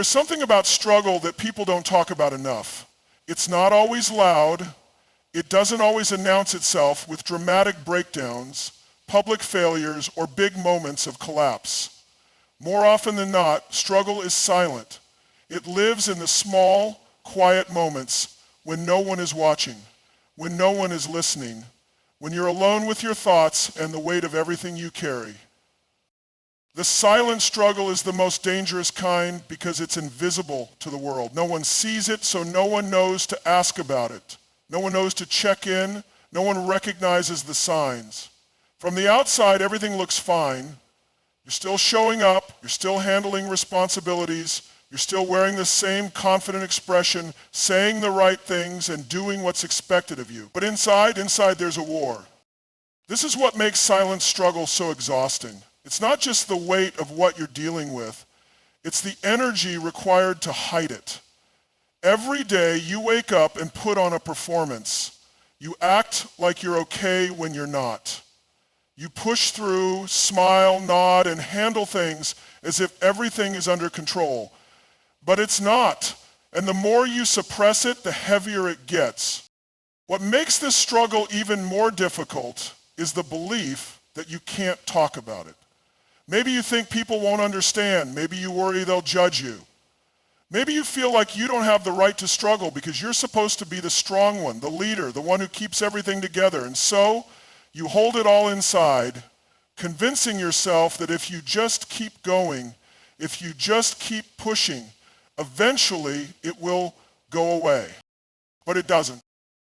There's something about struggle that people don't talk about enough. It's not always loud. It doesn't always announce itself with dramatic breakdowns, public failures, or big moments of collapse. More often than not, struggle is silent. It lives in the small, quiet moments when no one is watching, when no one is listening, when you're alone with your thoughts and the weight of everything you carry. The silent struggle is the most dangerous kind because it's invisible to the world. No one sees it, so no one knows to ask about it. No one knows to check in. No one recognizes the signs. From the outside, everything looks fine. You're still showing up. You're still handling responsibilities. You're still wearing the same confident expression, saying the right things and doing what's expected of you. But inside there's a war. This is what makes silent struggle so exhausting. It's not just the weight of what you're dealing with. It's the energy required to hide it. Every day you wake up and put on a performance. You act like you're okay when you're not. You push through, smile, nod, and handle things as if everything is under control. But it's not. And the more you suppress it, the heavier it gets. What makes this struggle even more difficult is the belief that you can't talk about it. Maybe you think people won't understand. Maybe you worry they'll judge you. Maybe you feel like you don't have the right to struggle because you're supposed to be the strong one, the leader, the one who keeps everything together. And so you hold it all inside, convincing yourself that if you just keep going, if you just keep pushing, eventually it will go away. But it doesn't.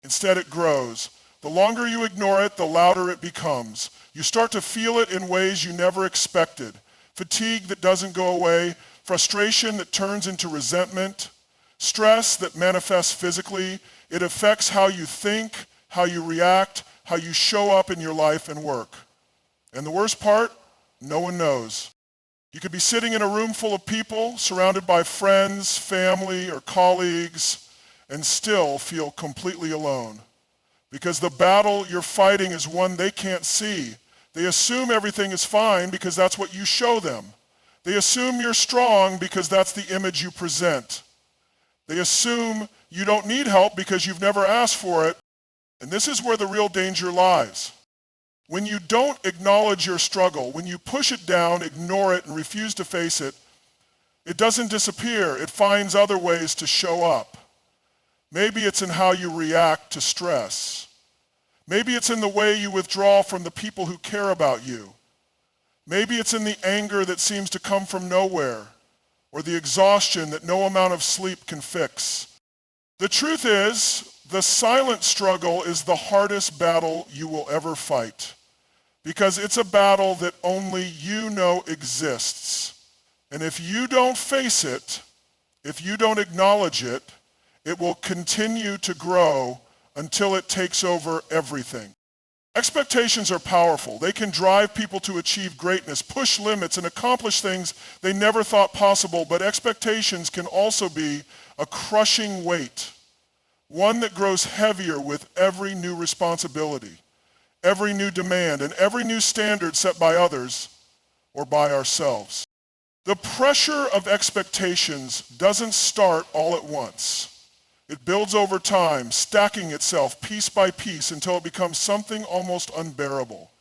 Instead, it grows. The longer you ignore it, the louder it becomes. You start to feel it in ways you never expected. Fatigue that doesn't go away, frustration that turns into resentment, stress that manifests physically. It affects how you think, how you react, how you show up in your life and work. And the worst part, no one knows. You could be sitting in a room full of people, surrounded by friends, family, or colleagues, and still feel completely alone. Because the battle you're fighting is one they can't see. They assume everything is fine because that's what you show them. They assume you're strong because that's the image you present. They assume you don't need help because you've never asked for it. And this is where the real danger lies. When you don't acknowledge your struggle, when you push it down, ignore it, and refuse to face it, it doesn't disappear. It finds other ways to show up. Maybe it's in how you react to stress. Maybe it's in the way you withdraw from the people who care about you. Maybe it's in the anger that seems to come from nowhere, or the exhaustion that no amount of sleep can fix. The truth is, the silent struggle is the hardest battle you will ever fight, because it's a battle that only you know exists. And if you don't face it, if you don't acknowledge it, it will continue to grow until it takes over everything. Expectations are powerful. They can drive people to achieve greatness, push limits, and accomplish things they never thought possible. But expectations can also be a crushing weight, one that grows heavier with every new responsibility, every new demand, and every new standard set by others or by ourselves. The pressure of expectations doesn't start all at once. It builds over time, stacking itself piece by piece until it becomes something almost unbearable.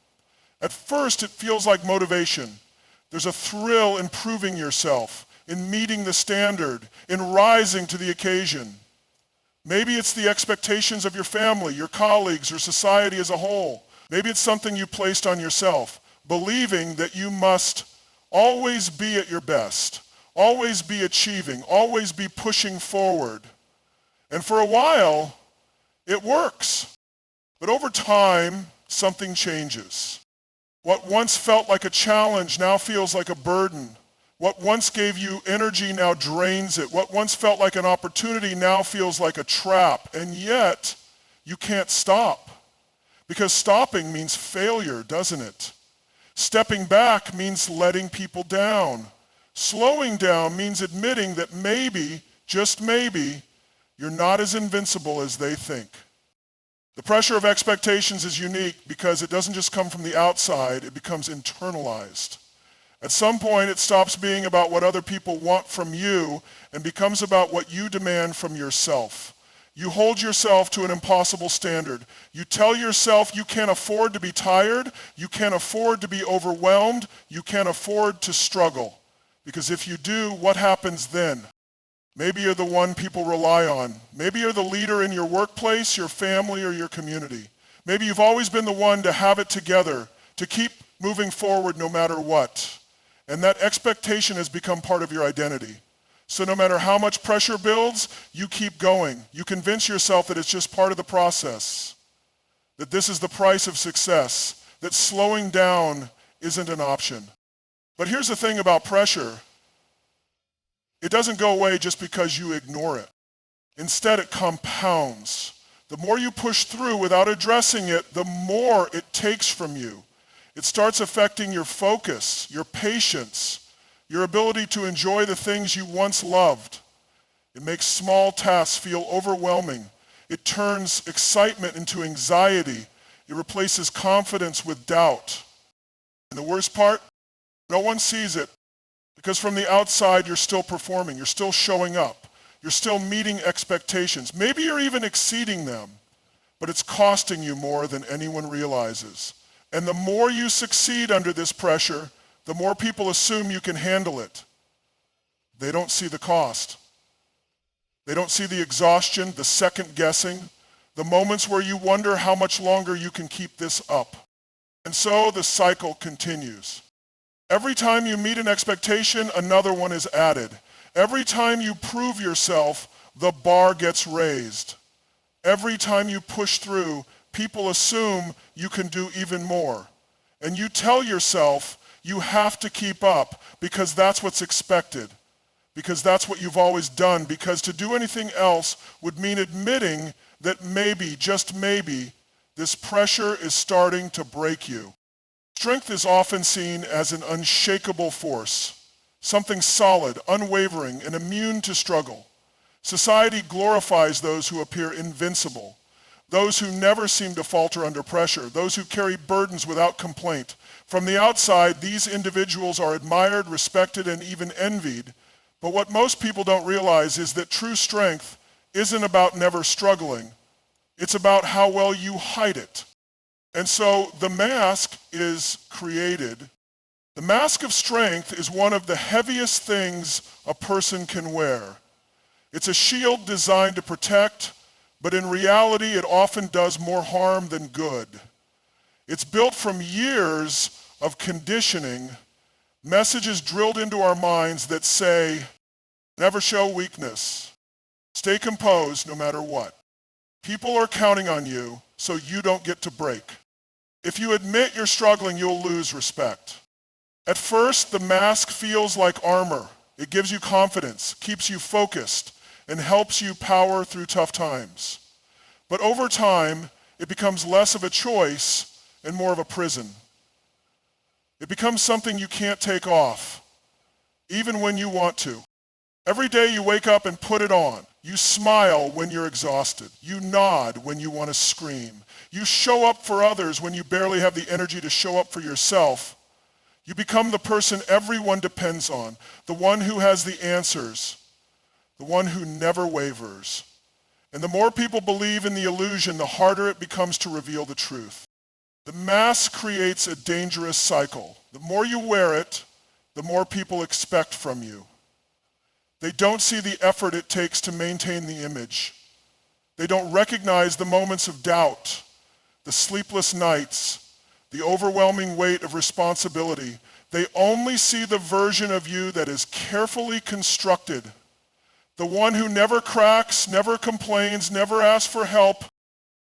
At first, it feels like motivation. There's a thrill in proving yourself, in meeting the standard, in rising to the occasion. Maybe it's the expectations of your family, your colleagues, or society as a whole. Maybe it's something you placed on yourself, believing that you must always be at your best, always be achieving, always be pushing forward. And for a while, it works. But over time, something changes. What once felt like a challenge now feels like a burden. What once gave you energy now drains it. What once felt like an opportunity now feels like a trap. And yet, you can't stop. Because stopping means failure, doesn't it? Stepping back means letting people down. Slowing down means admitting that maybe, just maybe, you're not as invincible as they think. The pressure of expectations is unique because it doesn't just come from the outside, it becomes internalized. At some point, it stops being about what other people want from you and becomes about what you demand from yourself. You hold yourself to an impossible standard. You tell yourself you can't afford to be tired, you can't afford to be overwhelmed, you can't afford to struggle. Because if you do, what happens then? Maybe you're the one people rely on. Maybe you're the leader in your workplace, your family, or your community. Maybe you've always been the one to have it together, to keep moving forward no matter what. And that expectation has become part of your identity. So no matter how much pressure builds, you keep going. You convince yourself that it's just part of the process, that this is the price of success, that slowing down isn't an option. But here's the thing about pressure. It doesn't go away just because you ignore it. Instead, it compounds. The more you push through without addressing it, the more it takes from you. It starts affecting your focus, your patience, your ability to enjoy the things you once loved. It makes small tasks feel overwhelming. It turns excitement into anxiety. It replaces confidence with doubt. And the worst part, no one sees it because from the outside you're still performing, you're still showing up, you're still meeting expectations. Maybe you're even exceeding them, but it's costing you more than anyone realizes. And the more you succeed under this pressure, the more people assume you can handle it. They don't see the cost. They don't see the exhaustion, the second guessing, the moments where you wonder how much longer you can keep this up. And so the cycle continues. Every time you meet an expectation, another one is added. Every time you prove yourself, the bar gets raised. Every time you push through, people assume you can do even more. And you tell yourself you have to keep up because that's what's expected, because that's what you've always done, because to do anything else would mean admitting that maybe, just maybe, this pressure is starting to break you. Strength is often seen as an unshakable force, something solid, unwavering, and immune to struggle. Society glorifies those who appear invincible, those who never seem to falter under pressure, those who carry burdens without complaint. From the outside, these individuals are admired, respected, and even envied. But what most people don't realize is that true strength isn't about never struggling. It's about how well you hide it. And so the mask is created. The mask of strength is one of the heaviest things a person can wear. It's a shield designed to protect, but in reality, it often does more harm than good. It's built from years of conditioning, messages drilled into our minds that say, never show weakness, stay composed no matter what. People are counting on you, so you don't get to break. If you admit you're struggling, you'll lose respect. At first, the mask feels like armor. It gives you confidence, keeps you focused, and helps you power through tough times. But over time, it becomes less of a choice and more of a prison. It becomes something you can't take off, even when you want to. Every day you wake up and put it on. You smile when you're exhausted. You nod when you want to scream. You show up for others when you barely have the energy to show up for yourself. You become the person everyone depends on, the one who has the answers, the one who never wavers. And the more people believe in the illusion, the harder it becomes to reveal the truth. The mask creates a dangerous cycle. The more you wear it, the more people expect from you. They don't see the effort it takes to maintain the image. They don't recognize the moments of doubt, the sleepless nights, the overwhelming weight of responsibility. They only see the version of you that is carefully constructed, the one who never cracks, never complains, never asks for help.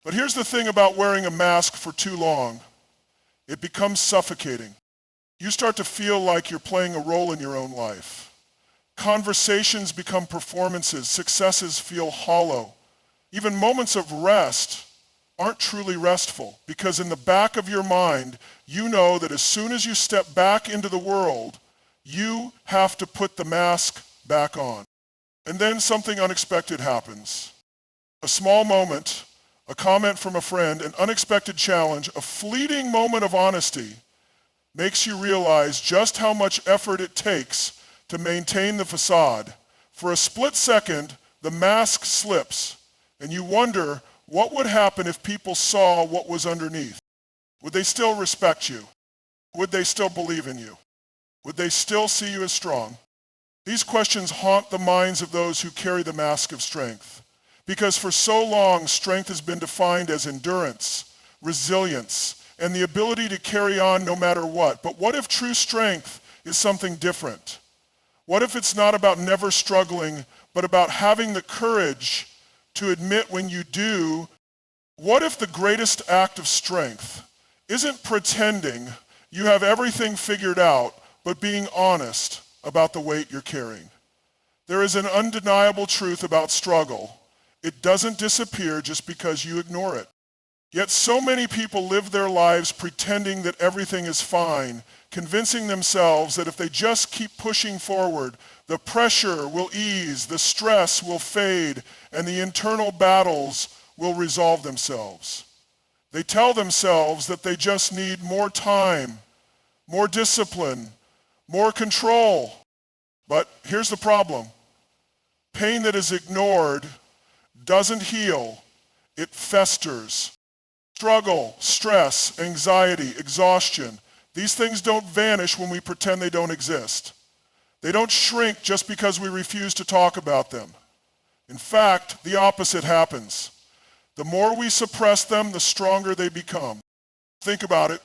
But here's the thing about wearing a mask for too long. It becomes suffocating. You start to feel like you're playing a role in your own life. Conversations become performances. Successes feel hollow. Even moments of rest aren't truly restful because in the back of your mind, you know that as soon as you step back into the world, you have to put the mask back on. And then something unexpected happens. A small moment, a comment from a friend, an unexpected challenge, a fleeting moment of honesty makes you realize just how much effort it takes to maintain the facade. For a split second, the mask slips, and you wonder what would happen if people saw what was underneath. Would they still respect you? Would they still believe in you? Would they still see you as strong? These questions haunt the minds of those who carry the mask of strength, because for so long, strength has been defined as endurance, resilience, and the ability to carry on no matter what. But what if true strength is something different? What if it's not about never struggling, but about having the courage to admit when you do? What if the greatest act of strength isn't pretending you have everything figured out, but being honest about the weight you're carrying? There is an undeniable truth about struggle. It doesn't disappear just because you ignore it. Yet so many people live their lives pretending that everything is fine, convincing themselves that if they just keep pushing forward, the pressure will ease, the stress will fade, and the internal battles will resolve themselves. They tell themselves that they just need more time, more discipline, more control. But here's the problem. Pain that is ignored doesn't heal, it festers. Struggle, stress, anxiety, exhaustion, these things don't vanish when we pretend they don't exist. They don't shrink just because we refuse to talk about them. In fact, the opposite happens. The more we suppress them, the stronger they become. Think about it.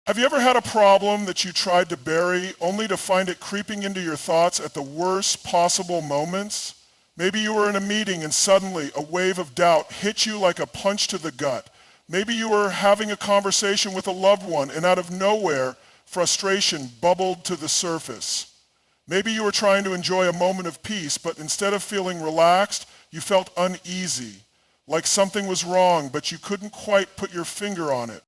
Have you ever had a problem that you tried to bury only to find it creeping into your thoughts at the worst possible moments? Maybe you were in a meeting and suddenly a wave of doubt hit you like a punch to the gut. Maybe you were having a conversation with a loved one and out of nowhere, frustration bubbled to the surface. Maybe you were trying to enjoy a moment of peace, but instead of feeling relaxed, you felt uneasy, like something was wrong, but you couldn't quite put your finger on it.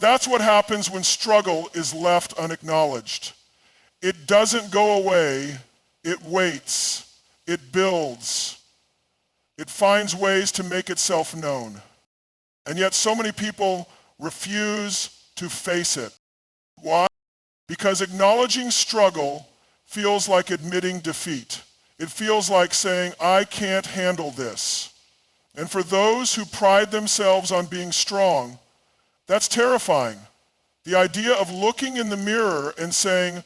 That's what happens when struggle is left unacknowledged. It doesn't go away, it waits, it builds, it finds ways to make itself known. And yet so many people refuse to face it. Why? Because acknowledging struggle feels like admitting defeat. It feels like saying, I can't handle this. And for those who pride themselves on being strong, that's terrifying. The idea of looking in the mirror and saying,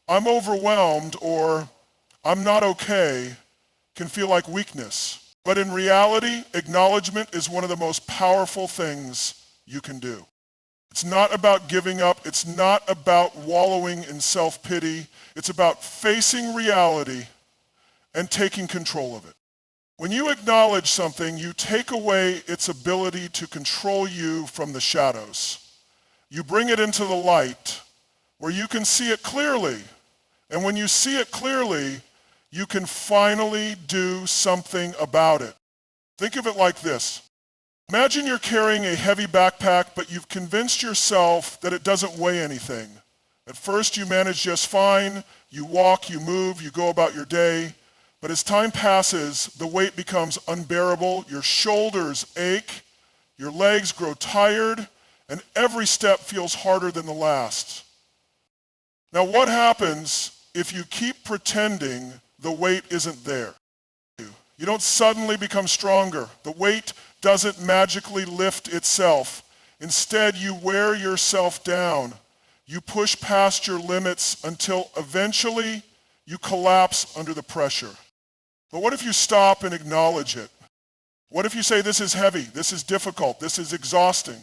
I'm overwhelmed or I'm not okay can feel like weakness. But in reality, acknowledgement is one of the most powerful things you can do. It's not about giving up. It's not about wallowing in self-pity. It's about facing reality and taking control of it. When you acknowledge something, you take away its ability to control you from the shadows. You bring it into the light where you can see it clearly. And when you see it clearly, you can finally do something about it. Think of it like this. Imagine you're carrying a heavy backpack, but you've convinced yourself that it doesn't weigh anything. At first you manage just fine. You walk, you move, you go about your day. But as time passes, the weight becomes unbearable. Your shoulders ache, your legs grow tired, and every step feels harder than the last. Now what happens if you keep pretending the weight isn't there? You don't suddenly become stronger. The weight doesn't magically lift itself. Instead, you wear yourself down. You push past your limits until eventually you collapse under the pressure. But what if you stop and acknowledge it? What if you say, this is heavy, this is difficult, this is exhausting?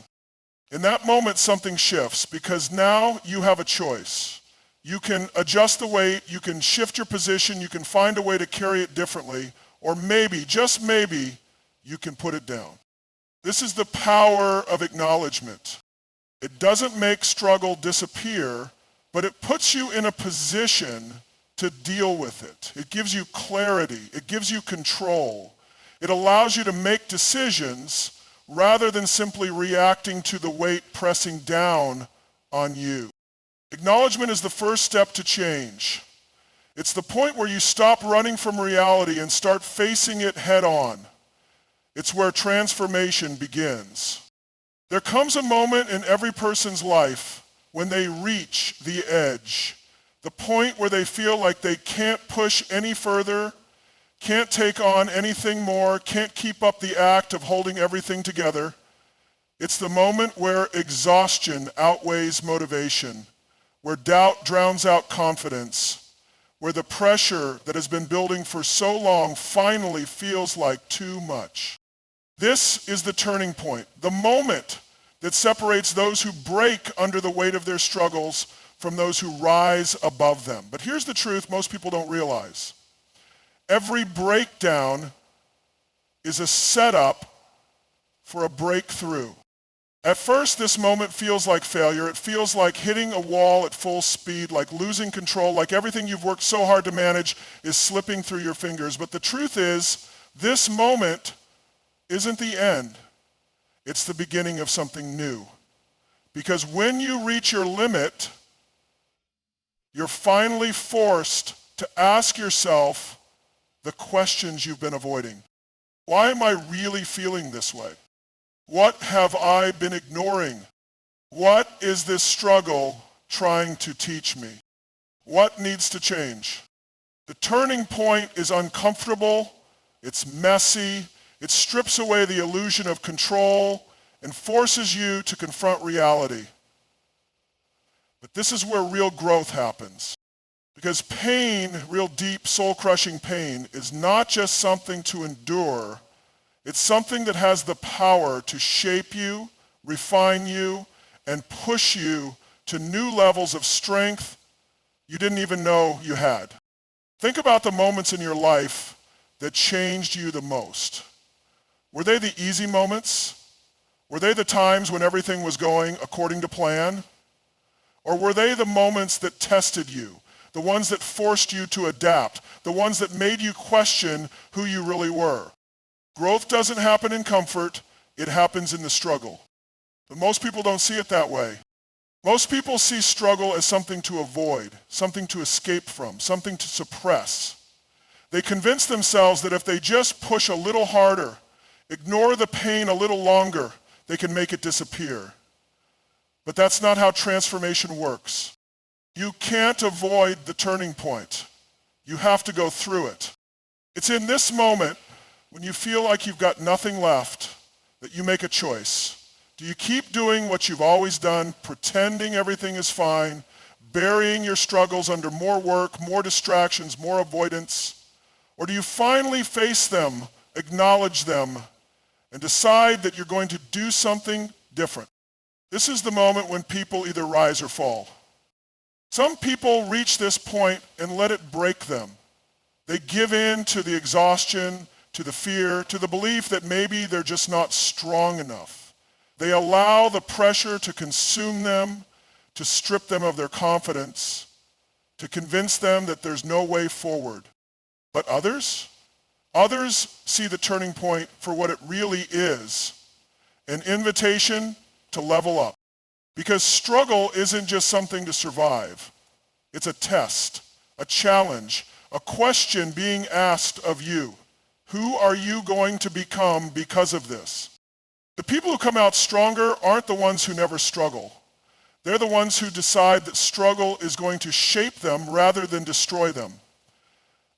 In that moment, something shifts because now you have a choice. You can adjust the weight, you can shift your position, you can find a way to carry it differently, or maybe, just maybe, you can put it down. This is the power of acknowledgement. It doesn't make struggle disappear, but it puts you in a position to deal with it. It gives you clarity. It gives you control. It allows you to make decisions rather than simply reacting to the weight pressing down on you. Acknowledgement is the first step to change. It's the point where you stop running from reality and start facing it head on. It's where transformation begins. There comes a moment in every person's life when they reach the edge, the point where they feel like they can't push any further, can't take on anything more, can't keep up the act of holding everything together. It's the moment where exhaustion outweighs motivation, where doubt drowns out confidence, where the pressure that has been building for so long finally feels like too much. This is the turning point, the moment that separates those who break under the weight of their struggles from those who rise above them. But here's the truth most people don't realize. Every breakdown is a setup for a breakthrough. At first, this moment feels like failure. It feels like hitting a wall at full speed, like losing control, like everything you've worked so hard to manage is slipping through your fingers. But the truth is, this moment isn't the end. It's the beginning of something new. Because when you reach your limit, you're finally forced to ask yourself the questions you've been avoiding. Why am I really feeling this way? What have I been ignoring? What is this struggle trying to teach me? What needs to change? The turning point is uncomfortable, it's messy, it strips away the illusion of control and forces you to confront reality. But this is where real growth happens. Because pain, real deep, soul-crushing pain, is not just something to endure. It's something that has the power to shape you, refine you, and push you to new levels of strength you didn't even know you had. Think about the moments in your life that changed you the most. Were they the easy moments? Were they the times when everything was going according to plan? Or were they the moments that tested you, the ones that forced you to adapt, the ones that made you question who you really were? Growth doesn't happen in comfort, it happens in the struggle. But most people don't see it that way. Most people see struggle as something to avoid, something to escape from, something to suppress. They convince themselves that if they just push a little harder, ignore the pain a little longer, they can make it disappear. But that's not how transformation works. You can't avoid the turning point. You have to go through it. It's in this moment when you feel like you've got nothing left that you make a choice. Do you keep doing what you've always done, pretending everything is fine, burying your struggles under more work, more distractions, more avoidance? Or do you finally face them, acknowledge them, and decide that you're going to do something different? This is the moment when people either rise or fall. Some people reach this point and let it break them. They give in to the exhaustion, to the fear, to the belief that maybe they're just not strong enough. They allow the pressure to consume them, to strip them of their confidence, to convince them that there's no way forward. But others see the turning point for what it really is, an invitation to level up. Because struggle isn't just something to survive. It's a test, a challenge, a question being asked of you. Who are you going to become because of this? The people who come out stronger aren't the ones who never struggle. They're the ones who decide that struggle is going to shape them rather than destroy them.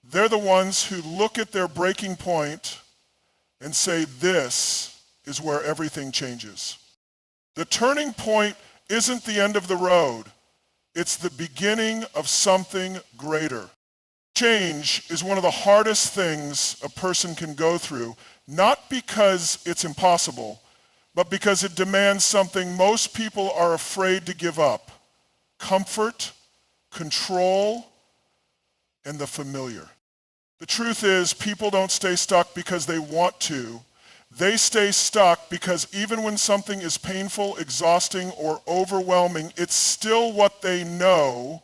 They're the ones who look at their breaking point and say, this is where everything changes. The turning point isn't the end of the road. It's the beginning of something greater. Change is one of the hardest things a person can go through, not because it's impossible, but because it demands something most people are afraid to give up: comfort, control, and the familiar. The truth is, people don't stay stuck because they want to. They stay stuck because even when something is painful, exhausting, or overwhelming, it's still what they know,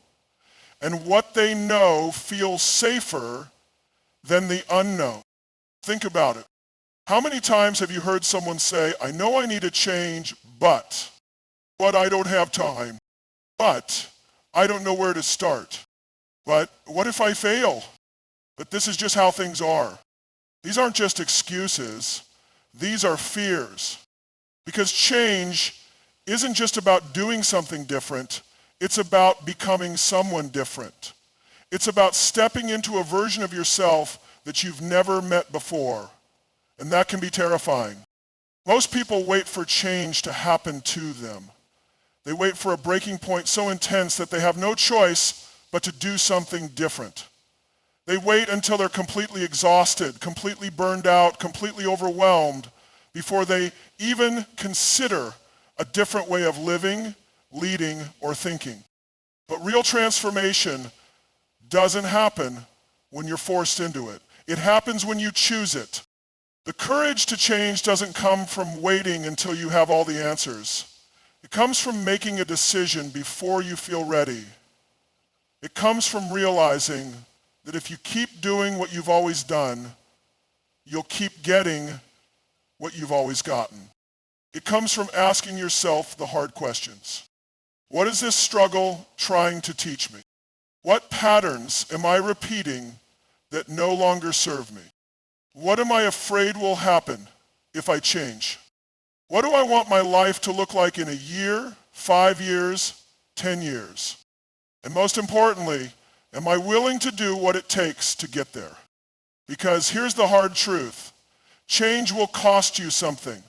and what they know feels safer than the unknown. Think about it. How many times have you heard someone say, I know I need a change, but I don't have time, but I don't know where to start, but what if I fail? But this is just how things are. These aren't just excuses. These are fears. Because change isn't just about doing something different, it's about becoming someone different. It's about stepping into a version of yourself that you've never met before, and that can be terrifying. Most people wait for change to happen to them. They wait for a breaking point so intense that they have no choice but to do something different. They wait until they're completely exhausted, completely burned out, completely overwhelmed before they even consider a different way of living, leading, or thinking. But real transformation doesn't happen when you're forced into it. It happens when you choose it. The courage to change doesn't come from waiting until you have all the answers. It comes from making a decision before you feel ready. It comes from realizing that if you keep doing what you've always done, you'll keep getting what you've always gotten. It comes from asking yourself the hard questions. What is this struggle trying to teach me? What patterns am I repeating that no longer serve me? What am I afraid will happen if I change? What do I want my life to look like in a year, 5 years, 10 years? And most importantly, am I willing to do what it takes to get there? Because here's the hard truth. Change will cost you something.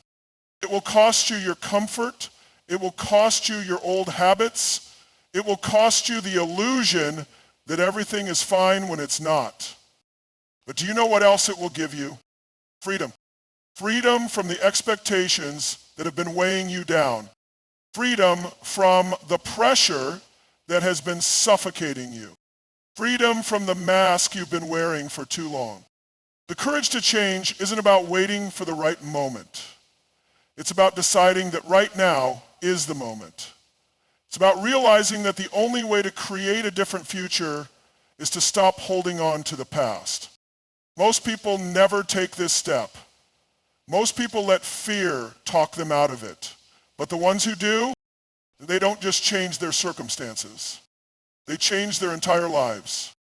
It will cost you your comfort. It will cost you your old habits. It will cost you the illusion that everything is fine when it's not. But do you know what else it will give you? Freedom. Freedom from the expectations that have been weighing you down. Freedom from the pressure that has been suffocating you. Freedom from the mask you've been wearing for too long. The courage to change isn't about waiting for the right moment. It's about deciding that right now is the moment. It's about realizing that the only way to create a different future is to stop holding on to the past. Most people never take this step. Most people let fear talk them out of it. But the ones who do, they don't just change their circumstances. They change their entire lives.